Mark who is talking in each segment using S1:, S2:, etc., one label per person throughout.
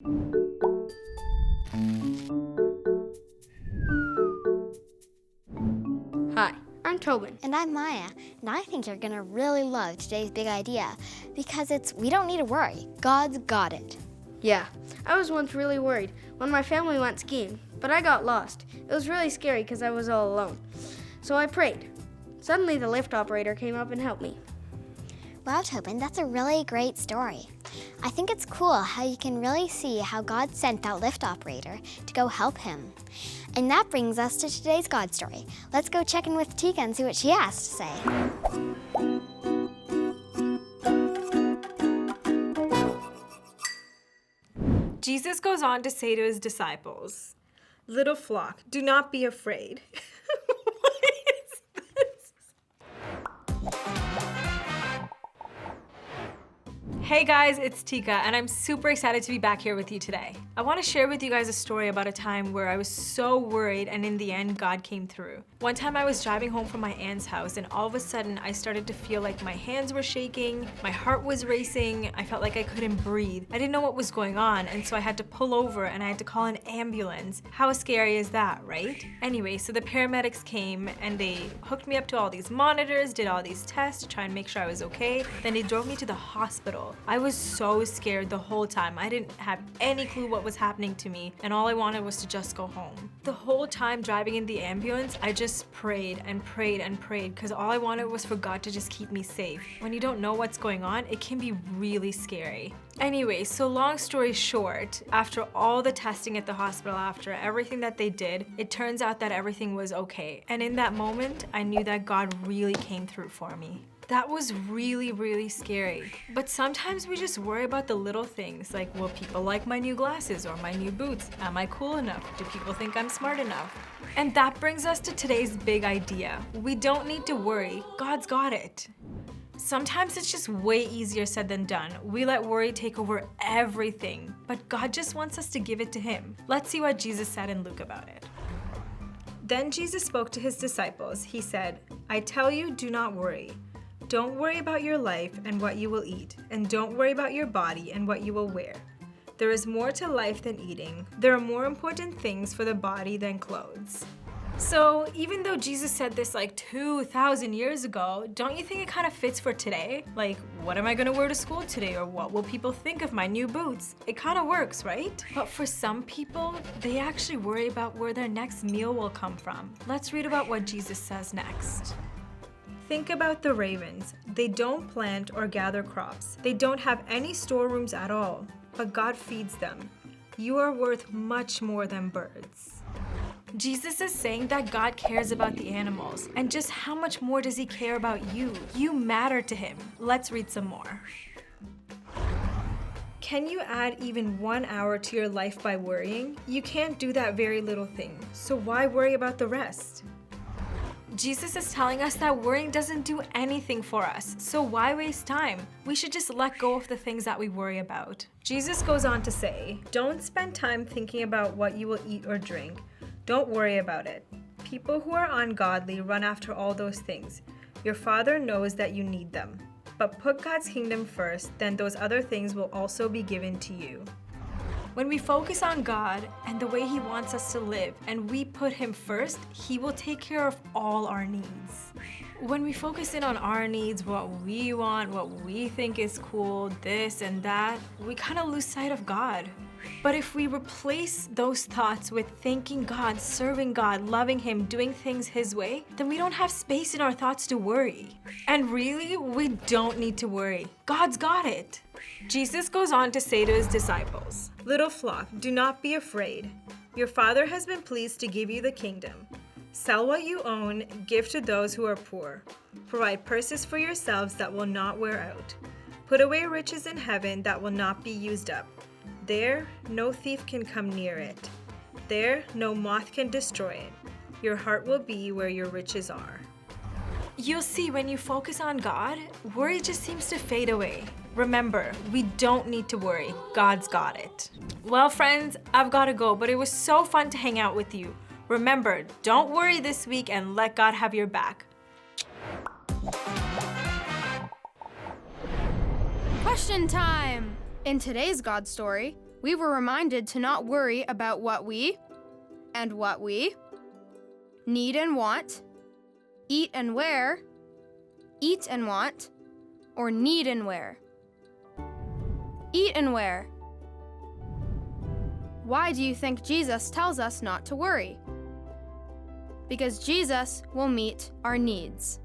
S1: Hi, I'm Tobin.
S2: And I'm Maya, and I think you're gonna really love today's big idea because it's we don't need to worry. God's got it.
S1: Yeah, I was once really worried when my family went skiing, but I got lost. It was really scary because I was all alone. So I prayed. Suddenly the lift operator came up and helped me.
S2: Wow, Tobin, that's a really great story. I think it's cool how you can really see how God sent that lift operator to go help him. And that brings us to today's God story. Let's go check in with Tika and see what she has to say.
S3: Jesus goes on to say to his disciples, "Little flock, do not be afraid." What is this? Hey guys, it's Tika, and I'm super excited to be back here with you today. I want to share with you guys a story about a time where I was so worried, and in the end, God came through. One time I was driving home from my aunt's house, and all of a sudden, I started to feel like my hands were shaking, my heart was racing, I felt like I couldn't breathe. I didn't know what was going on, and so I had to pull over and I had to call an ambulance. How scary is that, right? Anyway, so the paramedics came and they hooked me up to all these monitors, did all these tests to try and make sure I was okay. Then they drove me to the hospital. I was so scared the whole time. I didn't have any clue what was happening to me, and all I wanted was to just go home. The whole time driving in the ambulance, I just prayed and prayed and prayed because all I wanted was for God to just keep me safe. When you don't know what's going on, it can be really scary. Anyway, so long story short, after all the testing at the hospital, after everything that they did, it turns out that everything was okay. And in that moment, I knew that God really came through for me. That was really, really scary. But sometimes we just worry about the little things, like, will people like my new glasses or my new boots? Am I cool enough? Do people think I'm smart enough? And that brings us to today's big idea. We don't need to worry. God's got it. Sometimes it's just way easier said than done. We let worry take over everything, but God just wants us to give it to Him. Let's see what Jesus said in Luke about it. Then Jesus spoke to his disciples. He said, "I tell you, do not worry. Don't worry about your life and what you will eat, and don't worry about your body and what you will wear. There is more to life than eating. There are more important things for the body than clothes." So even though Jesus said this like 2,000 years ago, don't you think it kind of fits for today? Like, what am I gonna wear to school today? Or what will people think of my new boots? It kind of works, right? But for some people, they actually worry about where their next meal will come from. Let's read about what Jesus says next. Think about the ravens. They don't plant or gather crops. They don't have any storerooms at all, but God feeds them. You are worth much more than birds. Jesus is saying that God cares about the animals, and just how much more does He care about you? You matter to Him. Let's read some more. Can you add even 1 hour to your life by worrying? You can't do that very little thing, so why worry about the rest? Jesus is telling us that worrying doesn't do anything for us, so why waste time? We should just let go of the things that we worry about. Jesus goes on to say, "Don't spend time thinking about what you will eat or drink. Don't worry about it. People who are ungodly run after all those things. Your Father knows that you need them. But put God's kingdom first, then those other things will also be given to you." When we focus on God and the way He wants us to live, and we put Him first, He will take care of all our needs. When we focus in on our needs, what we want, what we think is cool, this and that, we kind of lose sight of God. But if we replace those thoughts with thanking God, serving God, loving Him, doing things His way, then we don't have space in our thoughts to worry. And really, we don't need to worry. God's got it. Jesus goes on to say to His disciples, "Little flock, do not be afraid. Your Father has been pleased to give you the kingdom. Sell what you own, give to those who are poor. Provide purses for yourselves that will not wear out. Put away riches in heaven that will not be used up. There, no thief can come near it. There, no moth can destroy it. Your heart will be where your riches are." You'll see when you focus on God, worry just seems to fade away. Remember, we don't need to worry. God's got it. Well, friends, I've got to go, but it was so fun to hang out with you. Remember, don't worry this week and let God have your back.
S4: Question time! In today's God story, we were reminded to not worry about what we need and want, eat and wear, eat and want, or need and wear. Eat and wear. Why do you think Jesus tells us not to worry? Because Jesus will meet our needs.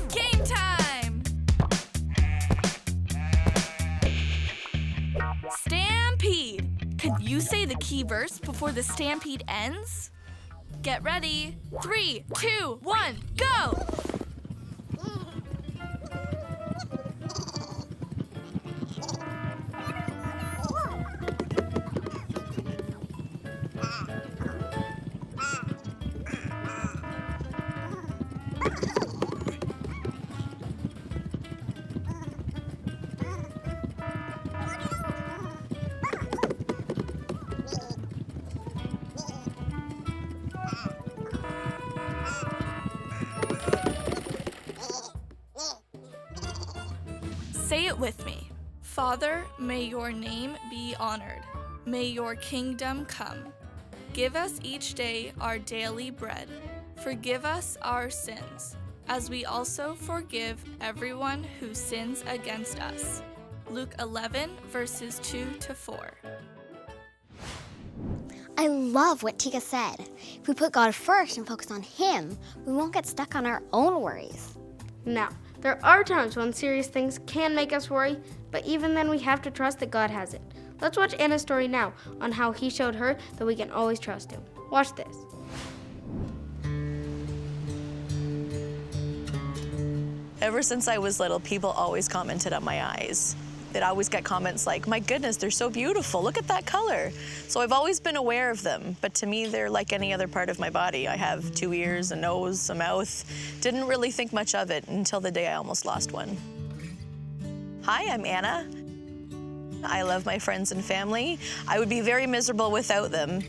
S5: Game time! Stampede! Can you say the key verse before the stampede ends? Get ready. 3, 2, 1, go! Say it with me. Father, may your name be honored. May your kingdom come. Give us each day our daily bread. Forgive us our sins, as we also forgive everyone who sins against us. Luke 11, verses 2-4.
S2: I love what Tika said. If we put God first and focus on Him, we won't get stuck on our own worries.
S1: Now, there are times when serious things can make us worry, but even then we have to trust that God has it. Let's watch Anna's story now on how He showed her that we can always trust Him. Watch this.
S6: Ever since I was little, people always commented on my eyes. They'd always get comments like, my goodness, they're so beautiful, look at that color. So I've always been aware of them, but to me, they're like any other part of my body. I have 2 ears, a nose, a mouth. Didn't really think much of it until the day I almost lost one. Hi, I'm Anna. I love my friends and family. I would be very miserable without them.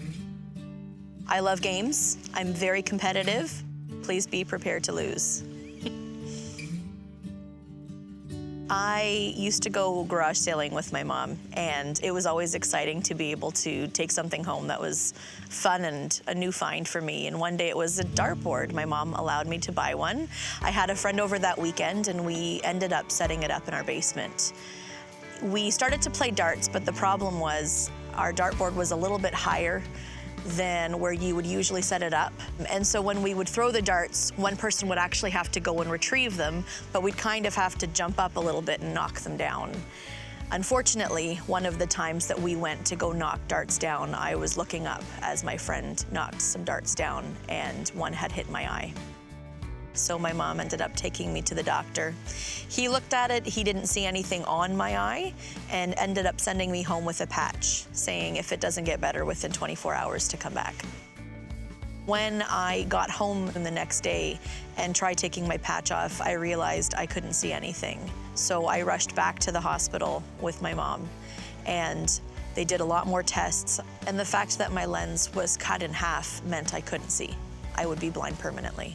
S6: I love games. I'm very competitive. Please be prepared to lose. I used to go garage sailing with my mom, and it was always exciting to be able to take something home that was fun and a new find for me. And one day it was a dartboard. My mom allowed me to buy one. I had a friend over that weekend, and we ended up setting it up in our basement. We started to play darts, but the problem was our dartboard was a little bit higher than where you would usually set it up. And so when we would throw the darts, one person would actually have to go and retrieve them, but we'd kind of have to jump up a little bit and knock them down. Unfortunately, one of the times that we went to go knock darts down, I was looking up as my friend knocked some darts down, and one had hit my eye. So my mom ended up taking me to the doctor. He looked at it, he didn't see anything on my eye, and ended up sending me home with a patch, saying if it doesn't get better within 24 hours to come back. When I got home the next day and tried taking my patch off, I realized I couldn't see anything. So I rushed back to the hospital with my mom, and they did a lot more tests, and the fact that my lens was cut in half meant I couldn't see. I would be blind permanently.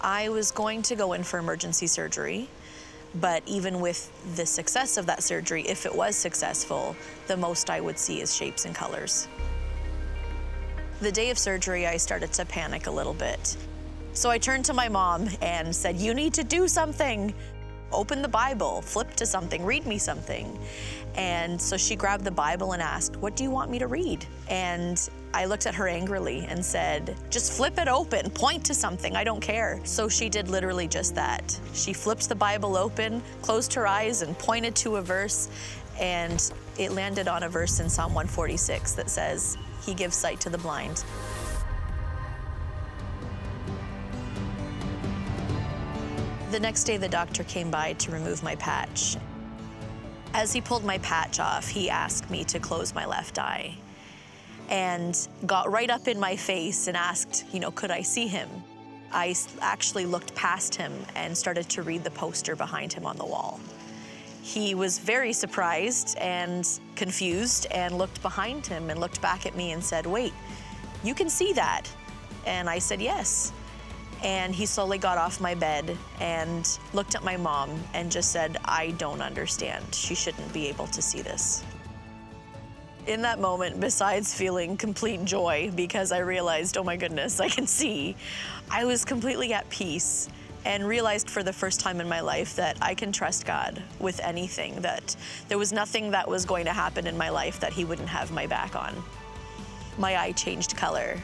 S6: I was going to go in for emergency surgery, but even with the success of that surgery, if it was successful, the most I would see is shapes and colors. The day of surgery, I started to panic a little bit. So I turned to my mom and said, you need to do something. Open the Bible, flip to something, read me something. And so she grabbed the Bible and asked, what do you want me to read? And I looked at her angrily and said, just flip it open, point to something, I don't care. So she did literally just that. She flipped the Bible open, closed her eyes and pointed to a verse, and it landed on a verse in Psalm 146 that says, He gives sight to the blind. The next day, the doctor came by to remove my patch. As he pulled my patch off, he asked me to close my left eye and got right up in my face and asked, could I see him? I actually looked past him and started to read the poster behind him on the wall. He was very surprised and confused and looked behind him and looked back at me and said, wait, you can see that. And I said yes. And he slowly got off my bed and looked at my mom and just said, I don't understand. She shouldn't be able to see this. In that moment, besides feeling complete joy because I realized, oh my goodness, I can see, I was completely at peace and realized for the first time in my life that I can trust God with anything, that there was nothing that was going to happen in my life that he wouldn't have my back on. My eye changed color.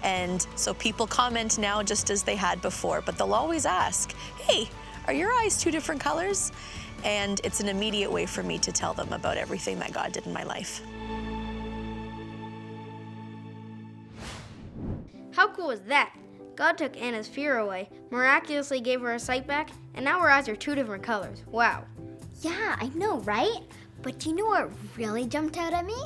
S6: And so people comment now just as they had before, but they'll always ask, hey, are your eyes two different colors? And it's an immediate way for me to tell them about everything that God did in my life.
S1: How cool is that? God took Anna's fear away, miraculously gave her her sight back, and now her eyes are two different colors. Wow.
S2: Yeah, I know, right? But do you know what really jumped out at me?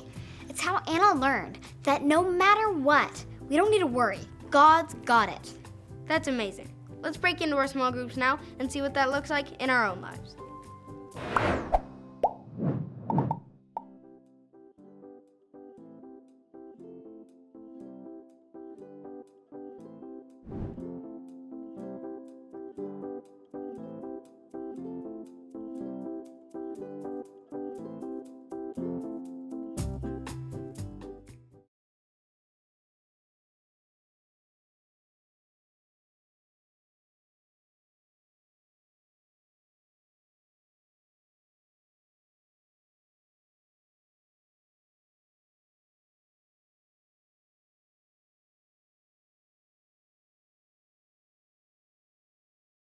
S2: It's how Anna learned that no matter what, we don't need to worry. God's got it.
S1: That's amazing. Let's break into our small groups now and see what that looks like in our own lives.